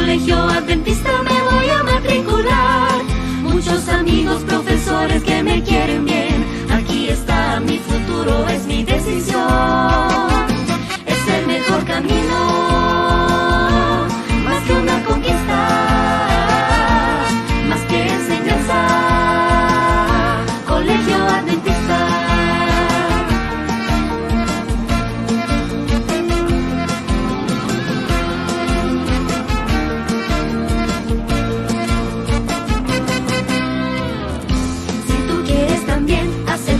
Colegio Adventista me voy a matricular. Muchos amigos, profesores que me quieren bien. Aquí está mi futuro, es mi decisión. Es el mejor camino, más que una conquista, más que enseñanza. Colegio Adventista.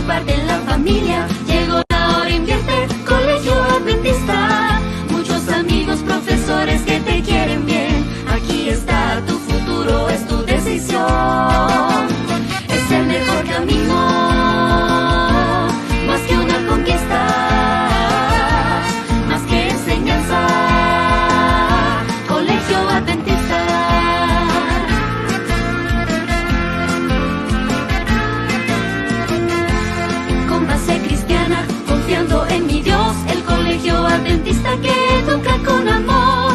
Parte en la familia, llegó la hora, invierte. Colegio Adventista, muchos amigos, profesores que te quieren bien. Aquí está tu futuro, es tu decisión. Es el mejor camino, más que una conquista, más que enseñanza. Colegio Adventista. En mi Dios, el Colegio Adventista que educa con amor,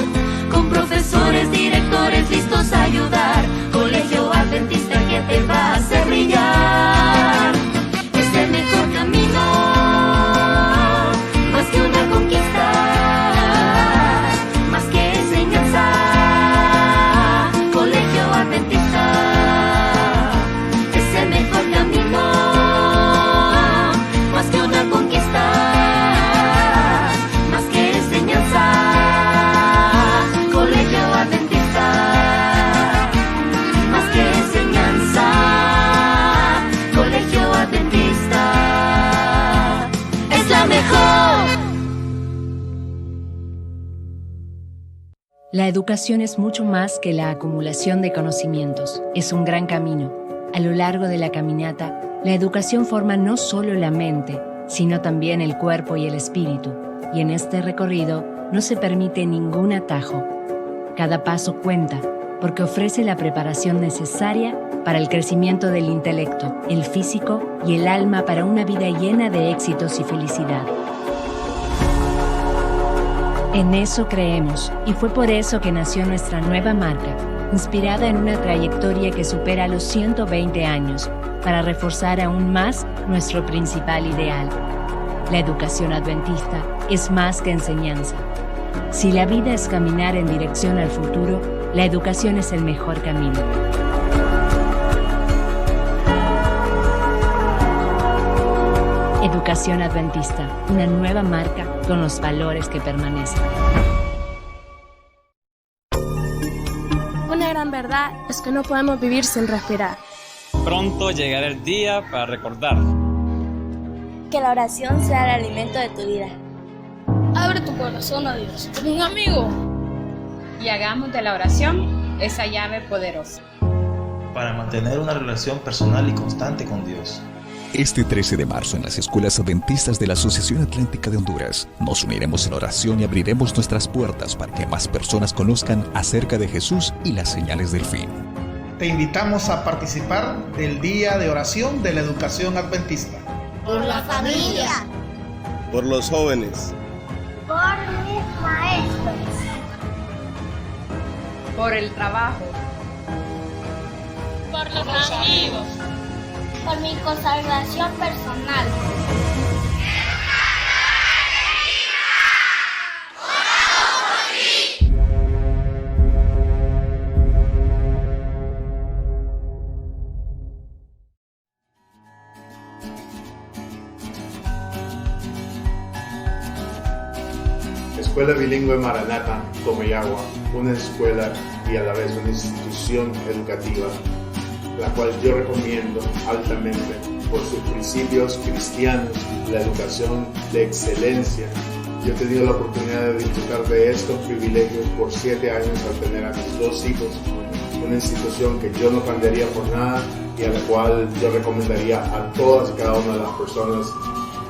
con profesores, directores listos a ayudar. Colegio Adventista que te va a hacer brillar. Es el mejor camino, más que una conquista, más que enseñanza. Colegio Adventista es el mejor camino, más que una conquista. La educación es mucho más que la acumulación de conocimientos. Es un gran camino. A lo largo de la caminata, la educación forma no solo la mente, sino también el cuerpo y el espíritu. Y en este recorrido no se permite ningún atajo. Cada paso cuenta, porque ofrece la preparación necesaria para el crecimiento del intelecto, el físico y el alma para una vida llena de éxitos y felicidad. En eso creemos, y fue por eso que nació nuestra nueva marca, inspirada en una trayectoria que supera los 120 años, para reforzar aún más nuestro principal ideal. La educación adventista es más que enseñanza. Si la vida es caminar en dirección al futuro, la educación es el mejor camino. Educación Adventista, una nueva marca con los valores que permanecen. Una gran verdad es que no podemos vivir sin respirar. Pronto llegará el día para recordar que la oración sea el alimento de tu vida. Abre tu corazón a Dios como un amigo y hagamos de la oración esa llave poderosa para mantener una relación personal y constante con Dios. Este 13 de marzo en las escuelas adventistas de la Asociación Atlántica de Honduras nos uniremos en oración y abriremos nuestras puertas para que más personas conozcan acerca de Jesús y las señales del fin. Te invitamos a participar del Día de Oración de la Educación Adventista. Por la familia. Por los jóvenes. Por mis maestros. Por el trabajo. Por los amigos. Por mi consagración personal. Escuela Bilingüe Maranatha, Comayagua, una escuela y a la vez una institución educativa, la cual yo recomiendo altamente por sus principios cristianos, la educación de excelencia. Yo he tenido la oportunidad de disfrutar de estos privilegios por 7 años al tener a mis 2 hijos, una institución que yo no cambiaría por nada y a la cual yo recomendaría a todas y cada una de las personas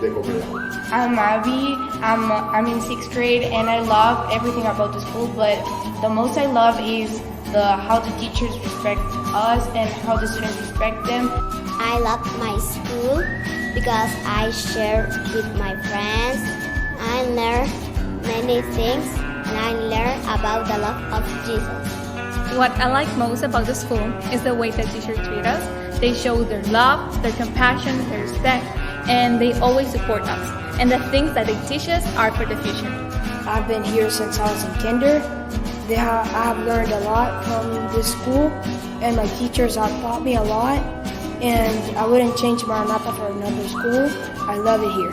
de Comayagua. I'm Abby, I'm in 6th grade and I love everything about the school, but the most I love is how the teachers respect us and how the students respect them. I love my school because I share with my friends. I learn many things and I learn about the love of Jesus. What I like most about the school is the way that teachers treat us. They show their love, their compassion, their respect, and they always support us. And the things that they teach us are for the future. I've been here since I was in kinder. I have learned a lot from this school, and my teachers have taught me a lot. And I wouldn't change Maranatha for another school. I love it here.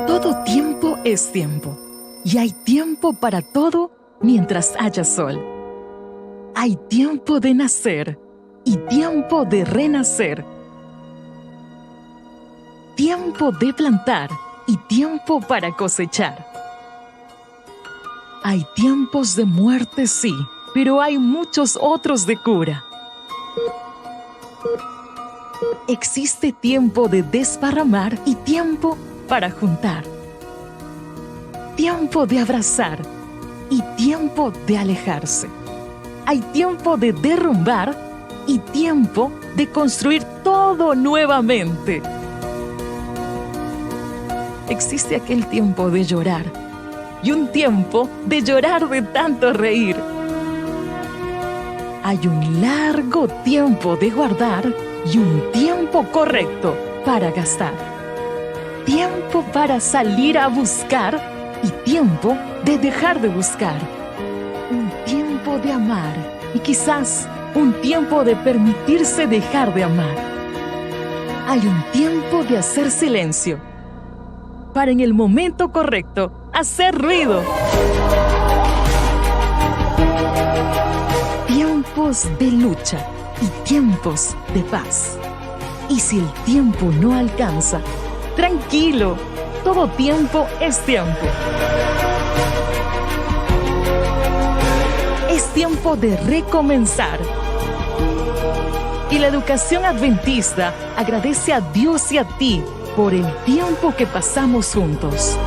Todo tiempo es tiempo, y hay tiempo para todo mientras haya sol. Hay tiempo de nacer y tiempo de renacer. Tiempo de plantar y tiempo para cosechar. Hay tiempos de muerte, sí, pero hay muchos otros de cura. Existe tiempo de desparramar y tiempo para juntar. Tiempo de abrazar y tiempo de alejarse. Hay tiempo de derrumbar y tiempo de construir todo nuevamente. Existe aquel tiempo de llorar y un tiempo de llorar de tanto reír. Hay un largo tiempo de guardar y un tiempo correcto para gastar. Tiempo para salir a buscar y tiempo de dejar de buscar. Un tiempo de amar y quizás un tiempo de permitirse dejar de amar. Hay un tiempo de hacer silencio para en el momento correcto hacer ruido. Tiempos de lucha y tiempos de paz. Y si el tiempo no alcanza, tranquilo, todo tiempo es tiempo. Es tiempo de recomenzar. Y la educación adventista agradece a Dios y a ti por el tiempo que pasamos juntos.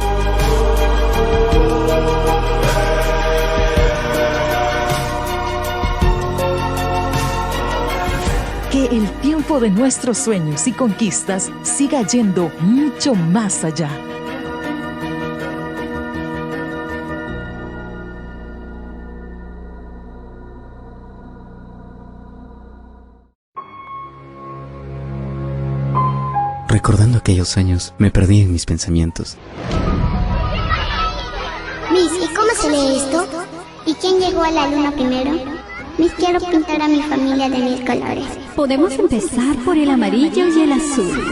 Que el tiempo de nuestros sueños y conquistas siga yendo mucho más allá. Recordando aquellos años, me perdí en mis pensamientos. Miss, ¿y cómo se lee esto? ¿Y quién llegó a la luna primero? Miss, quiero pintar a mi familia de 1000 colores. Podemos empezar por el amarillo y el azul.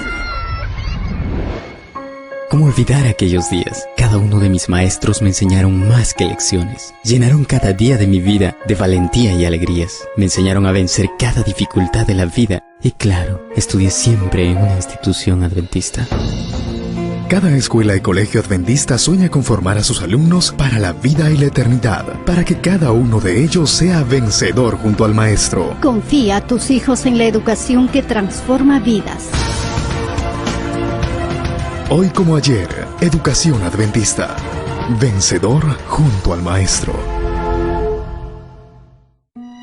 ¿Cómo olvidar aquellos días? Cada uno de mis maestros me enseñaron más que lecciones. Llenaron cada día de mi vida de valentía y alegrías. Me enseñaron a vencer cada dificultad de la vida. Y claro, estudié siempre en una institución adventista. Cada escuela y colegio adventista sueña con formar a sus alumnos para la vida y la eternidad, para que cada uno de ellos sea vencedor junto al Maestro. Confía a tus hijos en la educación que transforma vidas. Hoy como ayer, Educación Adventista. Vencedor junto al Maestro.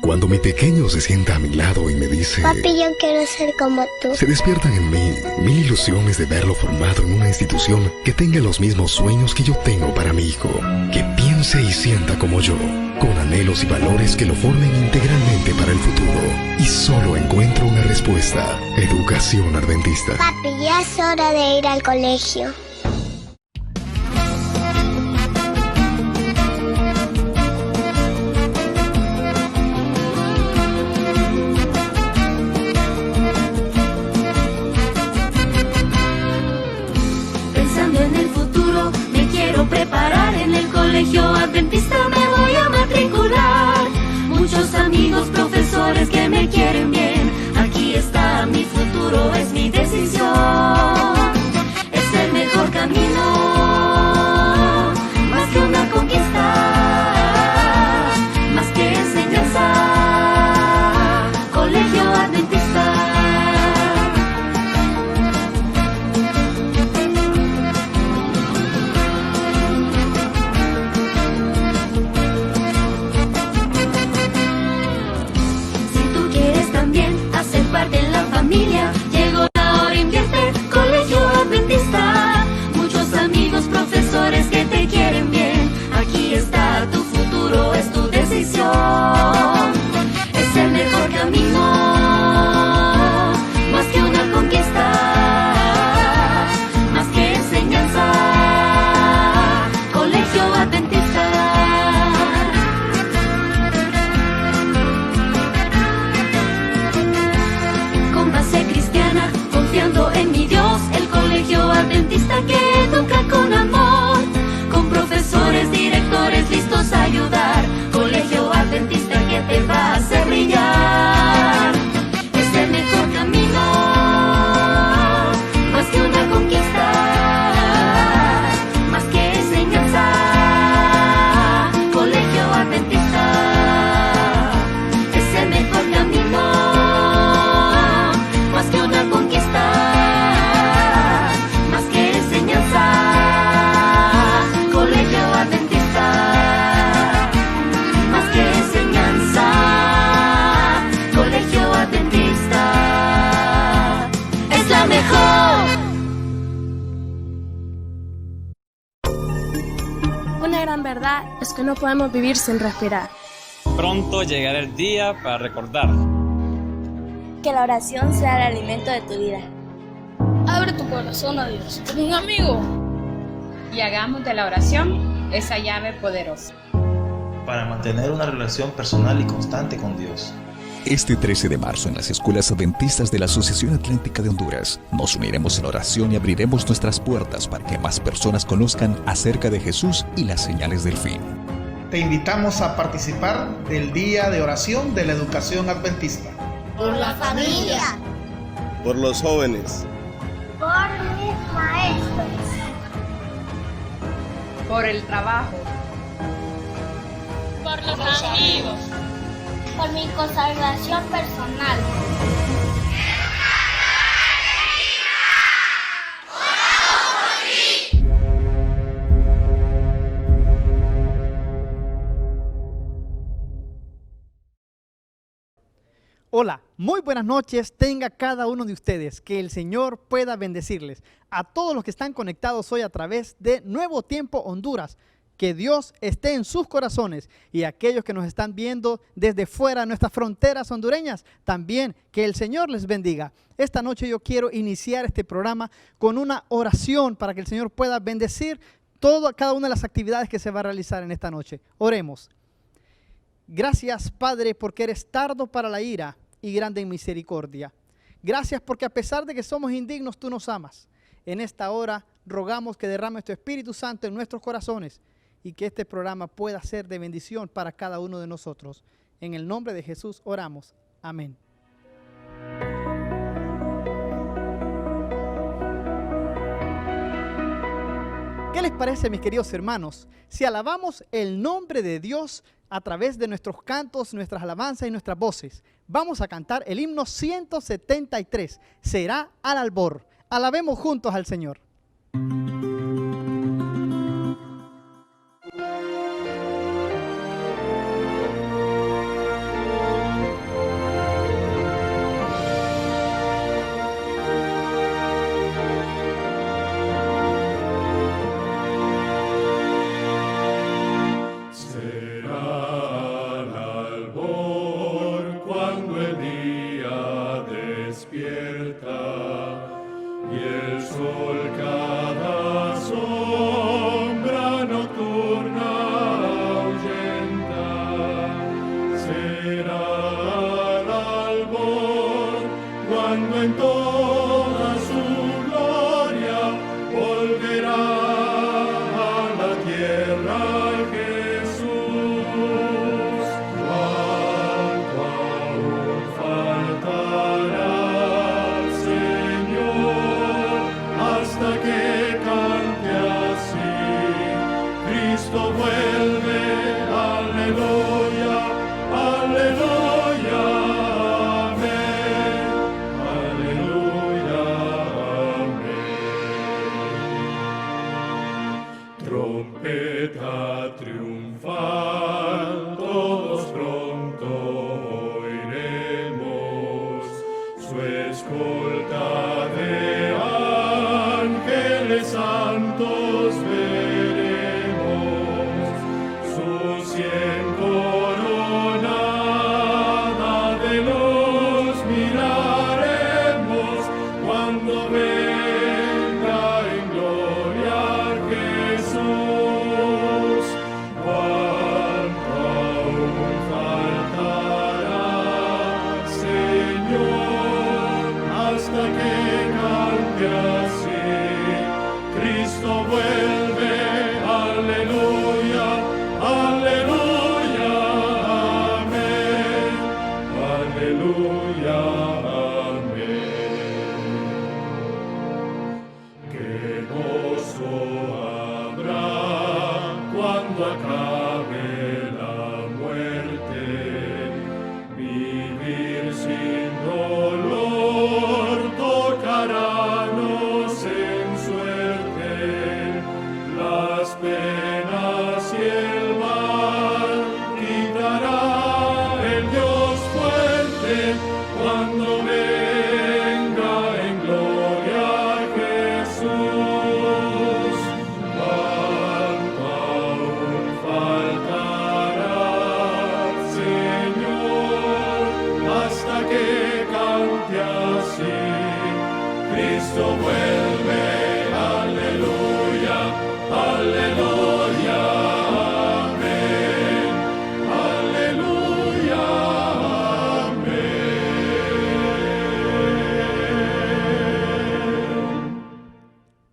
Cuando mi pequeño se sienta a mi lado y me dice: Papi, yo quiero ser como tú. Se despiertan en mí 1000 ilusiones de verlo formado en una institución que tenga los mismos sueños que yo tengo para mi hijo. Que piense y sienta como yo, con anhelos y valores que lo formen integralmente para el futuro. Y solo encuentro una respuesta: Educación Adventista. Papi, ya es hora de ir al colegio. Preparar en el colegio adventista me voy a matricular. Muchos amigos, profesores que me quieren bien. Aquí está mi futuro, es mi decisión. Es el mejor camino, más que una conquista, más que enseñanza. Colegio adventista. gran verdad es que no podemos vivir sin respirar. Pronto llegará el día para recordar. Que la oración sea el alimento de tu vida. Abre tu corazón a Dios. Ten un amigo. Y hagamos de la oración esa llave poderosa para mantener una relación personal y constante con Dios. Este 13 de marzo en las escuelas adventistas de la Asociación Atlántica de Honduras nos uniremos en oración y abriremos nuestras puertas para que más personas conozcan acerca de Jesús y las señales del fin. Te invitamos a participar del Día de Oración de la Educación Adventista. Por la familia. Por los jóvenes. Por mis maestros. por el trabajo, por los amigos, por mi consagración personal. Hola, muy buenas noches tenga cada uno de ustedes, que el Señor pueda bendecirles. A todos los que están conectados hoy a través de Nuevo Tiempo Honduras, que Dios esté en sus corazones, y aquellos que nos están viendo desde fuera de nuestras fronteras hondureñas, también que el Señor les bendiga. Esta noche yo quiero iniciar este programa con una oración para que el Señor pueda bendecir cada una de las actividades que se va a realizar en esta noche. Oremos. Gracias, Padre, porque eres tardo para la ira y grande en misericordia. Gracias porque a pesar de que somos indignos, tú nos amas. En esta hora rogamos que derrames tu Espíritu Santo en nuestros corazones y que este programa pueda ser de bendición para cada uno de nosotros. En el nombre de Jesús oramos. Amén. ¿Qué les parece, mis queridos hermanos, si alabamos el nombre de Dios a través de nuestros cantos, nuestras alabanzas y nuestras voces? Vamos a cantar el himno 173, Será al albor. Alabemos juntos al Señor.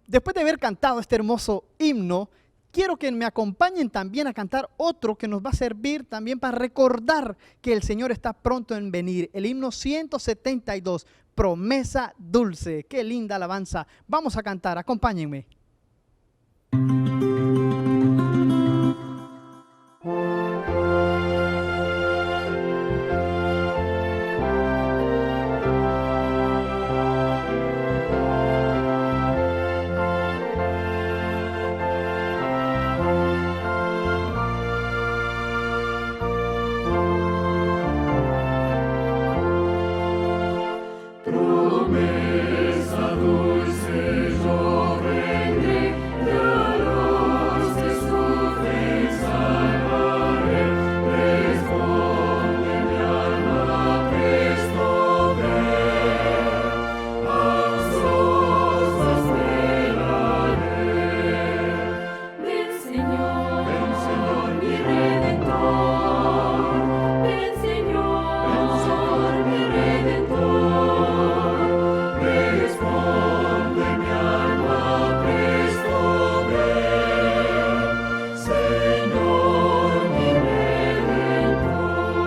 Después de haber cantado este hermoso himno, quiero que me acompañen también a cantar otro que nos va a servir también para recordar que el Señor está pronto en venir. El himno 172, Promesa Dulce. Qué linda alabanza. Vamos a cantar, acompáñenme. Promesa dulce, yo vendré, y a los que sufren salvaré. Responde mi alma, presto ven, ansioso esperaré. Ven Señor, mi Redentor, ven Señor, mi Redentor. Responde mi alma, presto ven, Señor mi Redentor.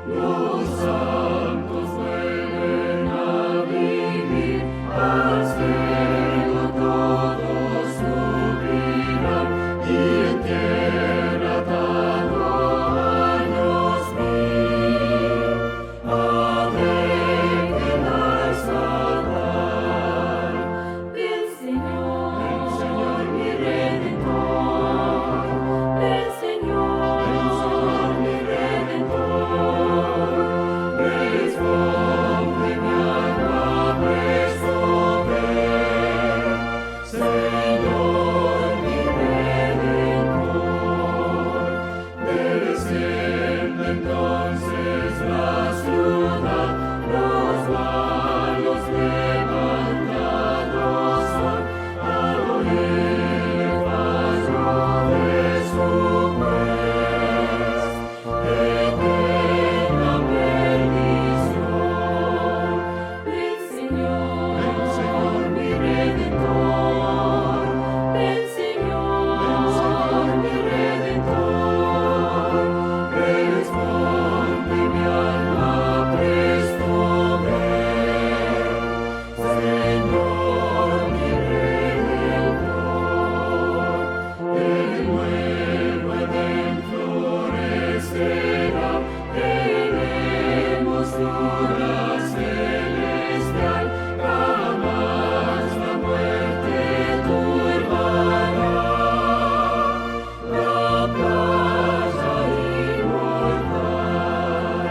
Los santos vuelven a vivir, al cielo todos subirán, y en tierra dando años mil, ha de quedar salvar. Ven Señor mi Redentor, ven Señor mi Redentor. Responde mi alma, presto ven, Señor mi Redentor. Desciende entonces la ciudad, los malos levantados son, al oír el fallo de su juez, eterna perdición. Ven Señor mi Redentor, ven Señor mi Redentor. Responde mi alma, presto ven, Señor mi Redentor. El nuevo Edén florecerá, en hermosura celestial, jamás la muerte turbará la playa inmortal.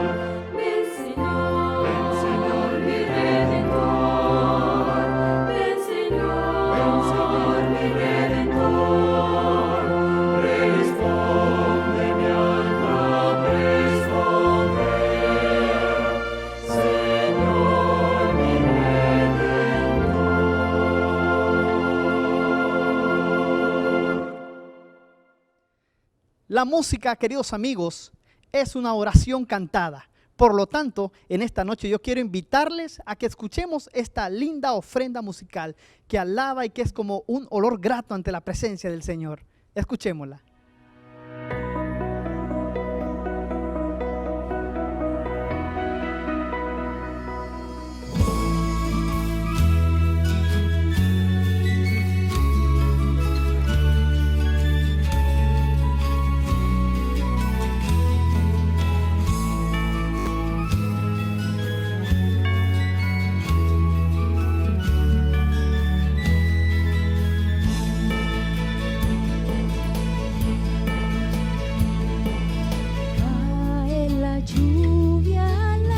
Ven Señor mi Redentor, ven Señor mi Redentor. Responde mi alma, presto ven, Señor mi Redentor. La música, queridos amigos, es una oración cantada. Por lo tanto, en esta noche yo quiero invitarles a que escuchemos esta linda ofrenda musical que alaba y que es como un olor grato ante la presencia del Señor. Escuchémosla. Cae la lluvia al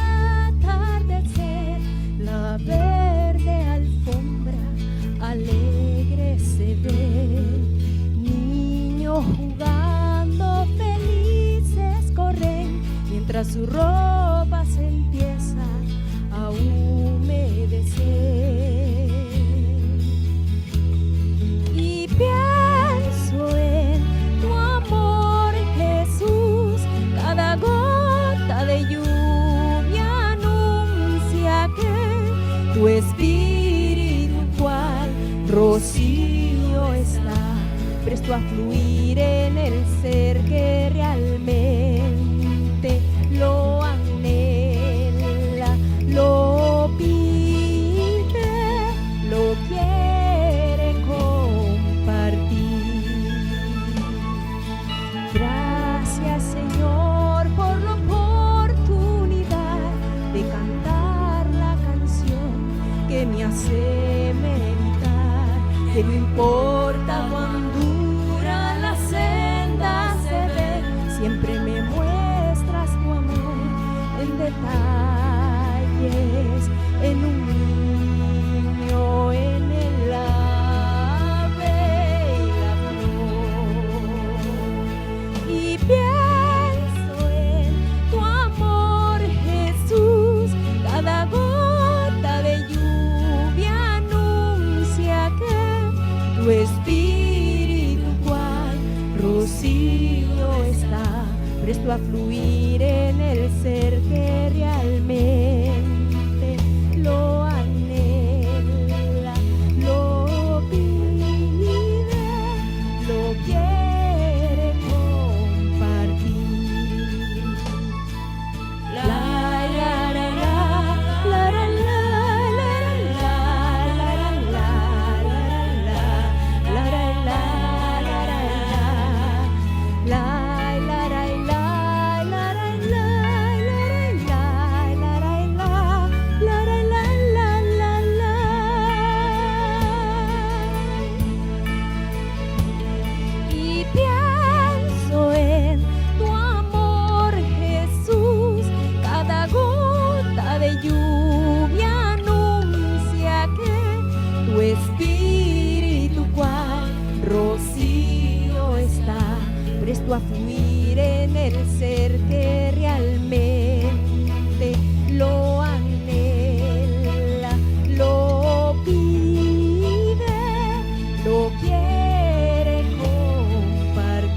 atardecer, la verde alfombra alegre se ve. Niños jugando felices corren, mientras su ropa se empieza a humedecer. Y pierde está presto a fluir en el ser que realmente lo anhela, lo pide, lo quiere compartir. Gracias, Señor, por la oportunidad de cantar la canción que me hace meditar, que no importa cuán dura la senda se ve, siempre me muestras tu amor en detalles, en un niño, en el ave y la flor. Y pienso en tu amor, Jesús, cada gota de lluvia anuncia que tu espíritu cual rocío está presto a fluir en el ser que realmente lo anhela, lo pide, lo quiere compartir. La la la la la la la la y pienso en tu amor, Jesús, cada gota de lluvia anuncia que tu espíritu cual rocío está presto a fluir en el ser que realmente lo anhela, lo pide, lo quiere compartir.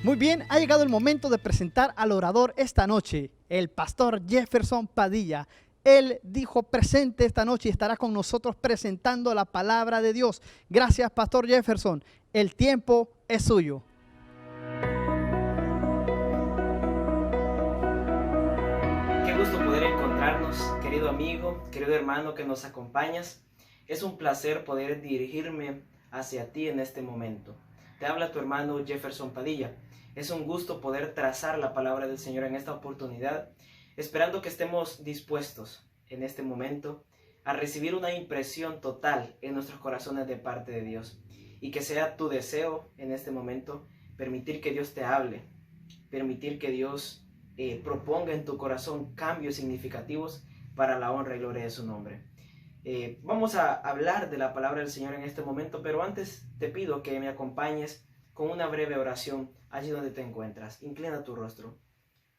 Muy bien, ha llegado el momento de presentar al orador esta noche, el pastor Jefferson Padilla. Él dijo presente esta noche y estará con nosotros presentando la palabra de Dios. Gracias, pastor Jefferson. El tiempo es suyo. Qué gusto poder encontrarnos, querido amigo, querido hermano que nos acompañas. Es un placer poder dirigirme hacia ti en este momento. Te habla tu hermano Jefferson Padilla. Es un gusto poder trazar la palabra del Señor en esta oportunidad, esperando que estemos dispuestos en este momento a recibir una impresión total en nuestros corazones de parte de Dios. Y que sea tu deseo en este momento permitir que Dios te hable, permitir que Dios proponga en tu corazón cambios significativos para la honra y gloria de su nombre. Vamos a hablar de la palabra del Señor en este momento, pero antes te pido que me acompañes con una breve oración allí donde te encuentras. Inclina tu rostro.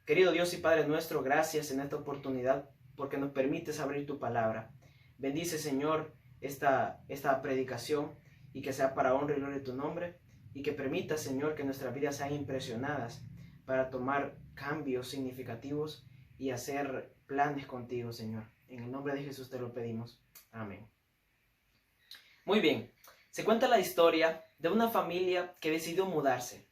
Querido Dios y Padre nuestro, gracias en esta oportunidad porque nos permites abrir tu palabra. Bendice, Señor, esta predicación y que sea para honra y gloria de tu nombre, y que permita, Señor, que nuestras vidas sean impresionadas para tomar cambios significativos y hacer planes contigo, Señor. En el nombre de Jesús te lo pedimos. Amén. Muy bien, se cuenta la historia de una familia que decidió mudarse.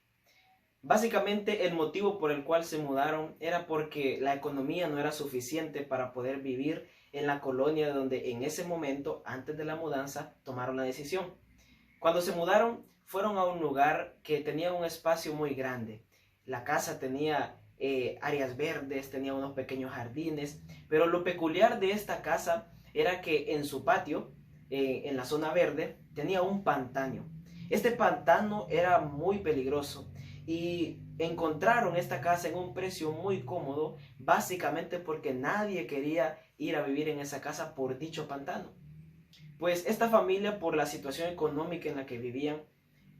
Básicamente el motivo por el cual se mudaron era porque la economía no era suficiente para poder vivir en la colonia donde en ese momento, antes de la mudanza, tomaron la decisión. Cuando se mudaron, fueron a un lugar que tenía un espacio muy grande. La casa tenía áreas verdes, tenía unos pequeños jardines, pero lo peculiar de esta casa era que en su patio, en la zona verde, tenía un pantano. Este pantano era muy peligroso y encontraron esta casa en un precio muy cómodo, básicamente porque nadie quería ir a vivir en esa casa por dicho pantano. Pues esta familia, por la situación económica en la que vivían,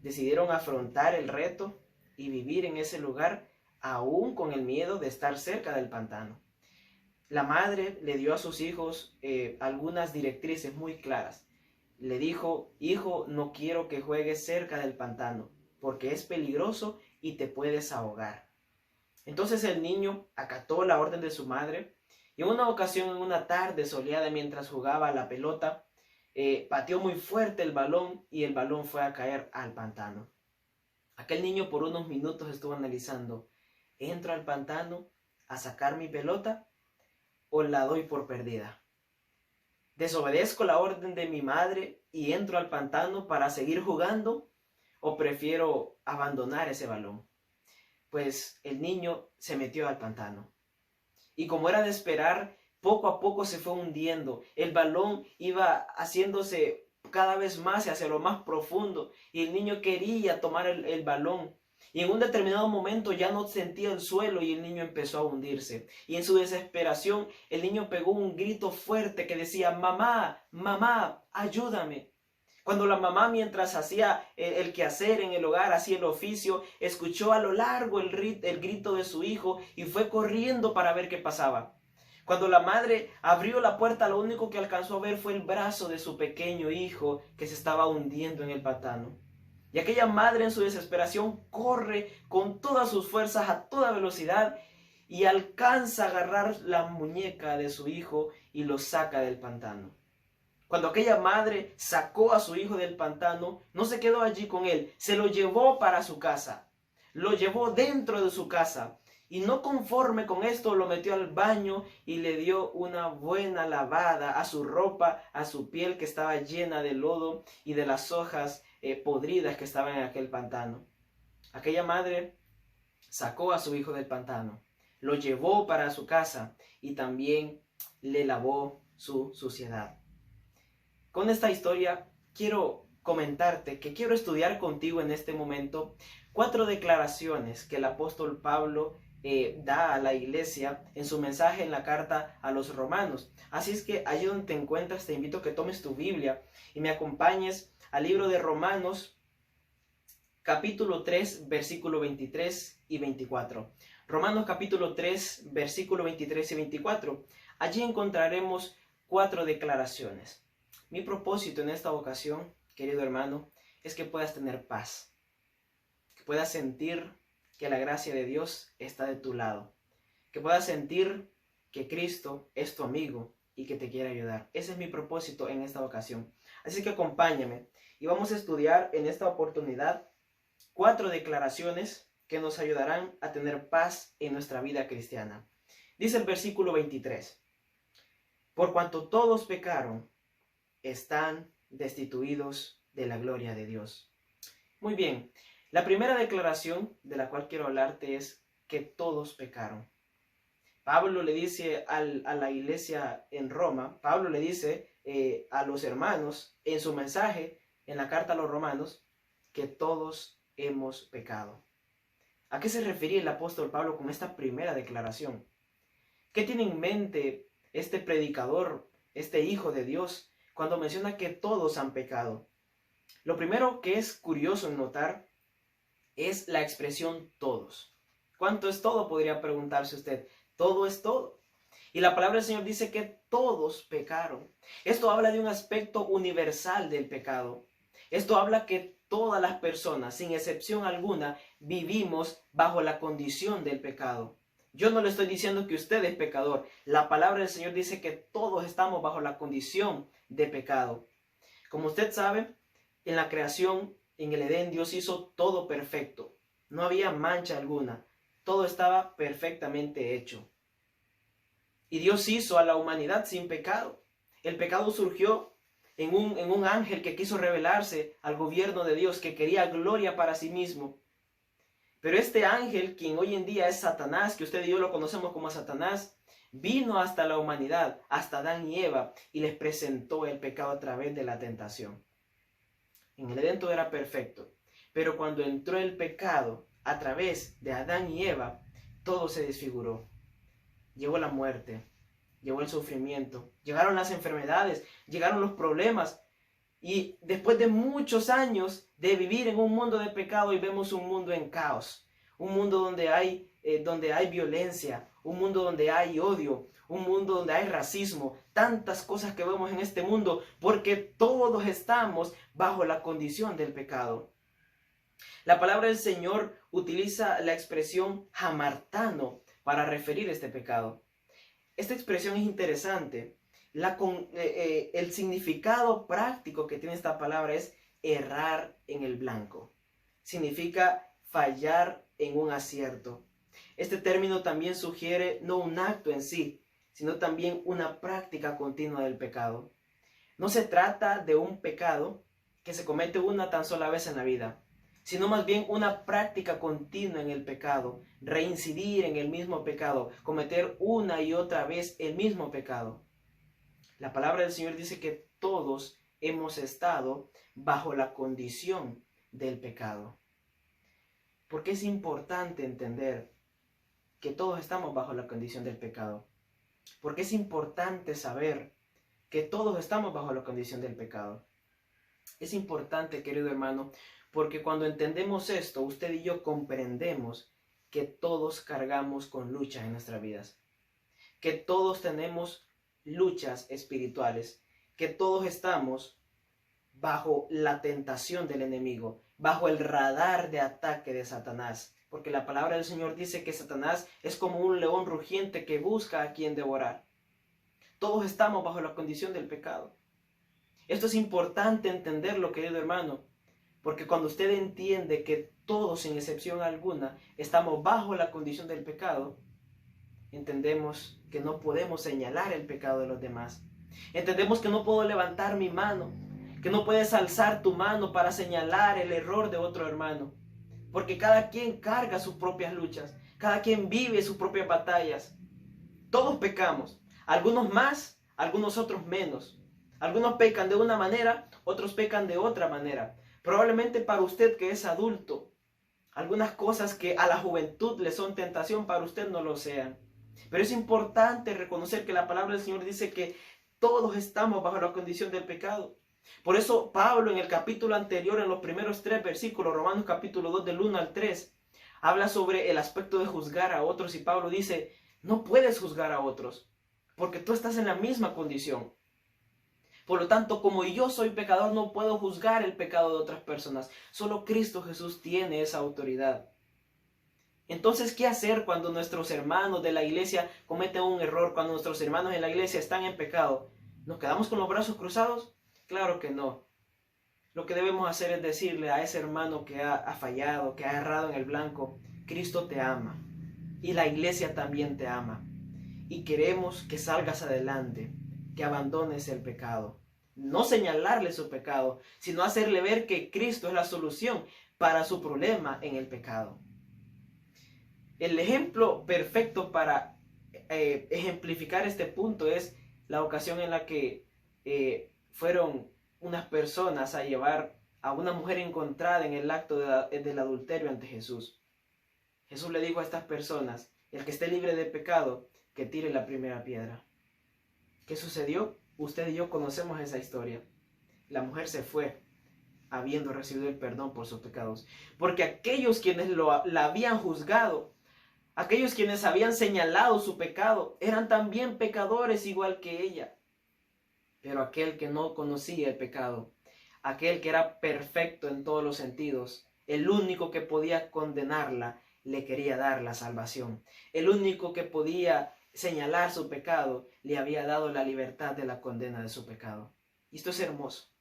decidieron afrontar el reto y vivir en ese lugar, aún con el miedo de estar cerca del pantano. La madre le dio a sus hijos algunas directrices muy claras. Le dijo: hijo, no quiero que juegues cerca del pantano, porque es peligroso y te puedes ahogar. Entonces el niño acató la orden de su madre y en una ocasión, en una tarde soleada mientras jugaba a la pelota, pateó muy fuerte el balón y el balón fue a caer al pantano. Aquel niño por unos minutos estuvo analizando, ¿entro al pantano a sacar mi pelota o la doy por perdida? ¿Desobedezco la orden de mi madre y entro al pantano para seguir jugando o prefiero abandonar ese balón? Pues el niño se metió al pantano. Y como era de esperar, poco a poco se fue hundiendo. El balón iba haciéndose cada vez más hacia lo más profundo. Y el niño quería tomar el balón. Y en un determinado momento ya no sentía el suelo y el niño empezó a hundirse. Y en su desesperación, el niño pegó un grito fuerte que decía, mamá, mamá, ayúdame. Cuando la mamá, mientras hacía el quehacer en el hogar, hacía el oficio, escuchó a lo largo el grito de su hijo y fue corriendo para ver qué pasaba. Cuando la madre abrió la puerta, lo único que alcanzó a ver fue el brazo de su pequeño hijo que se estaba hundiendo en el pantano. Y aquella madre en su desesperación corre con todas sus fuerzas a toda velocidad y alcanza a agarrar la muñeca de su hijo y lo saca del pantano. Cuando aquella madre sacó a su hijo del pantano, no se quedó allí con él, se lo llevó para su casa, lo llevó dentro de su casa y no conforme con esto lo metió al baño y le dio una buena lavada a su ropa, a su piel que estaba llena de lodo y de las hojas podridas que estaban en aquel pantano. Aquella madre sacó a su hijo del pantano, lo llevó para su casa y también le lavó su suciedad. Con esta historia quiero comentarte que quiero estudiar contigo en este momento 4 declaraciones que el apóstol Pablo da a la iglesia en su mensaje en la carta a los romanos. Así es que allí donde te encuentras te invito a que tomes tu Biblia y me acompañes al libro de Romanos capítulo 3 versículo 23 y 24. Romanos capítulo 3 versículo 23 y 24. Allí encontraremos 4 declaraciones. Mi propósito en esta ocasión, querido hermano, es que puedas tener paz, que puedas sentir que la gracia de Dios está de tu lado, que puedas sentir que Cristo es tu amigo y que te quiere ayudar. Ese es mi propósito en esta ocasión. Así que acompáñame y vamos a estudiar en esta oportunidad 4 declaraciones que nos ayudarán a tener paz en nuestra vida cristiana. Dice el versículo 23, por cuanto todos pecaron, están destituidos de la gloria de Dios. Muy bien, la primera declaración de la cual quiero hablarte es que todos pecaron. Pablo le dice a la iglesia en Roma, Pablo le dice a los hermanos en su mensaje, en la carta a los romanos, que todos hemos pecado. ¿A qué se refería el apóstol Pablo con esta primera declaración? ¿Qué tiene en mente este predicador, este hijo de Dios, cuando menciona que todos han pecado? Lo primero que es curioso en notar es la expresión todos. ¿Cuánto es todo? Podría preguntarse usted. Todo es todo. Y la palabra del Señor dice que todos pecaron. Esto habla de un aspecto universal del pecado. Esto habla que todas las personas, sin excepción alguna, vivimos bajo la condición del pecado. Yo no le estoy diciendo que usted es pecador. La palabra del Señor dice que todos estamos bajo la condición de pecado. Como usted sabe, en la creación, en el Edén, Dios hizo todo perfecto. No había mancha alguna. Todo estaba perfectamente hecho. Y Dios hizo a la humanidad sin pecado. El pecado surgió en un ángel que quiso rebelarse al gobierno de Dios, que quería gloria para sí mismo. Pero este ángel, quien hoy en día es Satanás, que usted y yo lo conocemos como Satanás, vino hasta la humanidad, hasta Adán y Eva, y les presentó el pecado a través de la tentación. En el Edén todo era perfecto, pero cuando entró el pecado a través de Adán y Eva, todo se desfiguró. Llegó la muerte, llegó el sufrimiento, llegaron las enfermedades, llegaron los problemas. Y después de muchos años de vivir en un mundo de pecado, y vemos un mundo en caos, un mundo donde hay violencia, un mundo donde hay odio, un mundo donde hay racismo, tantas cosas que vemos en este mundo, porque todos estamos bajo la condición del pecado. La palabra del Señor utiliza la expresión hamartano para referir este pecado. Esta expresión es interesante. El significado práctico que tiene esta palabra es errar en el blanco. Significa fallar en un acierto. Este término también sugiere no un acto en sí, sino también una práctica continua del pecado. No se trata de un pecado que se comete una tan sola vez en la vida, sino más bien una práctica continua en el pecado, reincidir en el mismo pecado, cometer una y otra vez el mismo pecado. La palabra del Señor dice que todos hemos estado bajo la condición del pecado. Porque es importante entender que todos estamos bajo la condición del pecado. Porque es importante saber que todos estamos bajo la condición del pecado. Es importante, querido hermano, porque cuando entendemos esto, usted y yo comprendemos que todos cargamos con luchas en nuestras vidas. Que todos tenemos luchas espirituales. Que todos estamos bajo la tentación del enemigo, bajo el radar de ataque de Satanás. Porque la palabra del Señor dice que Satanás es como un león rugiente que busca a quien devorar. Todos estamos bajo la condición del pecado. Esto es importante entenderlo, querido hermano, porque cuando usted entiende que todos, sin excepción alguna, estamos bajo la condición del pecado, entendemos que no podemos señalar el pecado de los demás. Entendemos que no puedo levantar mi mano, que no puedes alzar tu mano para señalar el error de otro hermano. Porque cada quien carga sus propias luchas, cada quien vive sus propias batallas. Todos pecamos, algunos más, algunos otros menos. Algunos pecan de una manera, otros pecan de otra manera. Probablemente para usted que es adulto, algunas cosas que a la juventud le son tentación, para usted no lo sean. Pero es importante reconocer que la palabra del Señor dice que todos estamos bajo la condición del pecado. Por eso Pablo en el capítulo anterior, en los primeros 3 versículos, Romanos capítulo 2 del 1 al 3, habla sobre el aspecto de juzgar a otros y Pablo dice, no puedes juzgar a otros, porque tú estás en la misma condición. Por lo tanto, como yo soy pecador, no puedo juzgar el pecado de otras personas. Solo Cristo Jesús tiene esa autoridad. Entonces, ¿qué hacer cuando nuestros hermanos de la iglesia cometen un error? Cuando nuestros hermanos en la iglesia están en pecado, ¿nos quedamos con los brazos cruzados? Claro que no. Lo que debemos hacer es decirle a ese hermano que ha fallado, que ha errado en el blanco, Cristo te ama y la iglesia también te ama. Y queremos que salgas adelante, que abandones el pecado. No señalarle su pecado, sino hacerle ver que Cristo es la solución para su problema en el pecado. El ejemplo perfecto para ejemplificar este punto es la ocasión en la que fueron unas personas a llevar a una mujer encontrada en el acto del adulterio ante Jesús. Jesús le dijo a estas personas, el que esté libre de pecado, que tire la primera piedra. ¿Qué sucedió? Usted y yo conocemos esa historia. La mujer se fue, habiendo recibido el perdón por sus pecados. Porque aquellos quienes la habían juzgado, aquellos quienes habían señalado su pecado, eran también pecadores igual que ella. Pero aquel que no conocía el pecado, aquel que era perfecto en todos los sentidos, el único que podía condenarla, le quería dar la salvación. El único que podía señalar su pecado, le había dado la libertad de la condena de su pecado. Y esto es hermoso.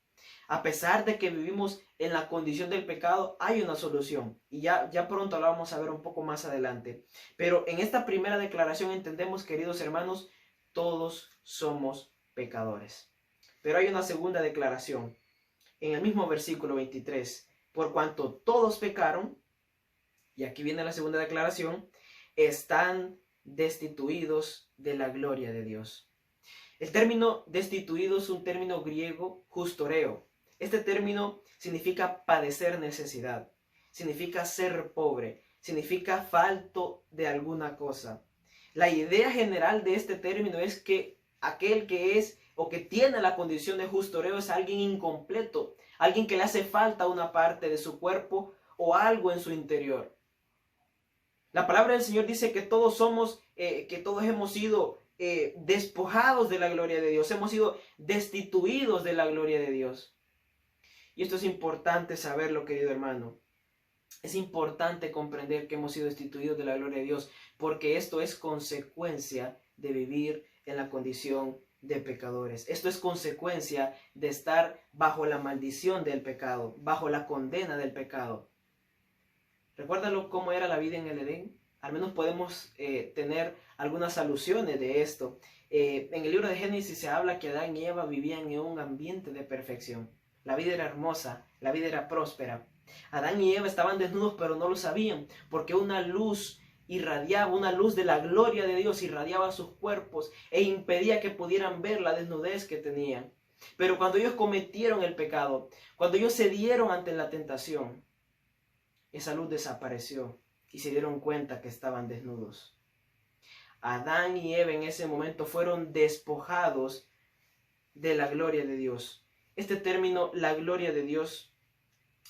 A pesar de que vivimos en la condición del pecado, hay una solución. Y ya pronto la vamos a ver un poco más adelante. Pero en esta primera declaración entendemos, queridos hermanos, todos somos pecadores. Pero hay una segunda declaración. En el mismo versículo 23. Por cuanto todos pecaron, y aquí viene la segunda declaración, están destituidos de la gloria de Dios. El término destituido es un término griego justoreo. Este término significa padecer necesidad, significa ser pobre, significa falto de alguna cosa. La idea general de este término es que aquel que es o que tiene la condición de justoreo es alguien incompleto, alguien que le hace falta una parte de su cuerpo o algo en su interior. La palabra del Señor dice que todos hemos sido despojados de la gloria de Dios, hemos sido destituidos de la gloria de Dios. Y esto es importante saberlo, querido hermano, Es importante comprender que hemos sido destituidos de la gloria de Dios, porque esto es consecuencia de vivir en la condición de pecadores. Esto es consecuencia de estar bajo la maldición del pecado, bajo la condena del pecado. ¿Recuérdalo cómo era la vida en el Edén? Al menos podemos tener algunas alusiones de esto. En el libro de Génesis se habla que Adán y Eva vivían en un ambiente de perfección. La vida era hermosa, la vida era próspera. Adán y Eva estaban desnudos, pero no lo sabían, porque una luz irradiaba, una luz de la gloria de Dios irradiaba sus cuerpos e impedía que pudieran ver la desnudez que tenían. Pero cuando ellos cometieron el pecado, cuando ellos cedieron ante la tentación, esa luz desapareció y se dieron cuenta que estaban desnudos. Adán y Eva en ese momento fueron despojados de la gloria de Dios. Este término, la gloria de Dios,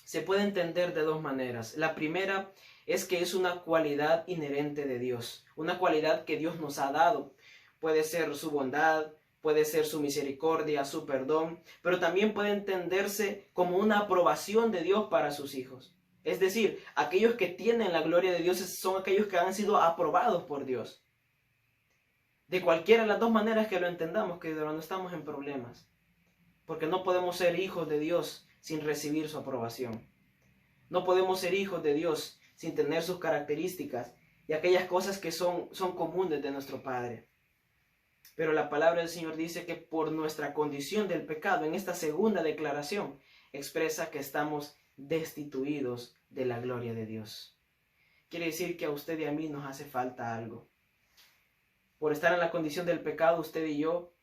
se puede entender de dos maneras. La primera es que es una cualidad inherente de Dios, una cualidad que Dios nos ha dado. Puede ser su bondad, puede ser su misericordia, su perdón, pero también puede entenderse como una aprobación de Dios para sus hijos. Es decir, aquellos que tienen la gloria de Dios son aquellos que han sido aprobados por Dios. De cualquiera de las dos maneras que lo entendamos, que no estamos en problemas, porque no podemos ser hijos de Dios sin recibir su aprobación. No podemos ser hijos de Dios sin tener sus características y aquellas cosas que son comunes de nuestro Padre. Pero la palabra del Señor dice que por nuestra condición del pecado, en esta segunda declaración, expresa que estamos destituidos de la gloria de Dios. Quiere decir que a usted y a mí nos hace falta algo. Por estar en la condición del pecado, usted y yo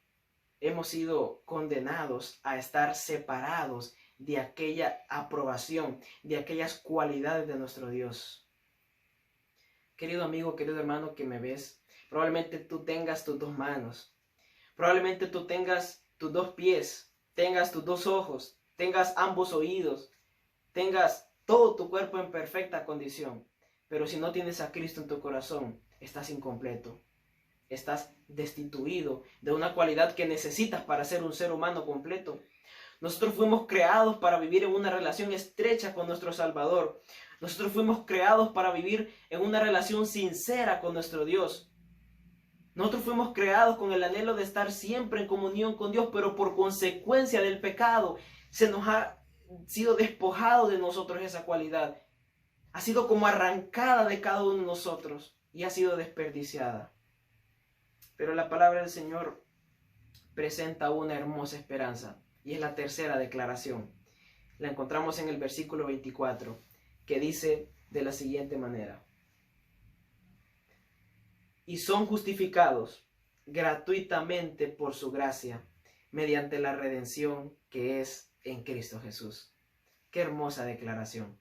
hemos sido condenados a estar separados de aquella aprobación, de aquellas cualidades de nuestro Dios. Querido amigo, querido hermano que me ves, probablemente tú tengas tus dos manos, probablemente tú tengas tus dos pies, tengas tus dos ojos, tengas ambos oídos, tengas todo tu cuerpo en perfecta condición, pero si no tienes a Cristo en tu corazón, estás incompleto. Estás destituido de una cualidad que necesitas para ser un ser humano completo. Nosotros fuimos creados para vivir en una relación estrecha con nuestro Salvador. Nosotros fuimos creados para vivir en una relación sincera con nuestro Dios. Nosotros fuimos creados con el anhelo de estar siempre en comunión con Dios, pero por consecuencia del pecado se nos ha sido despojado de nosotros esa cualidad. Ha sido como arrancada de cada uno de nosotros y ha sido desperdiciada. Pero la palabra del Señor presenta una hermosa esperanza y es la tercera declaración. La encontramos en el versículo 24, que dice de la siguiente manera: y son justificados gratuitamente por su gracia, mediante la redención que es en Cristo Jesús. Qué hermosa declaración.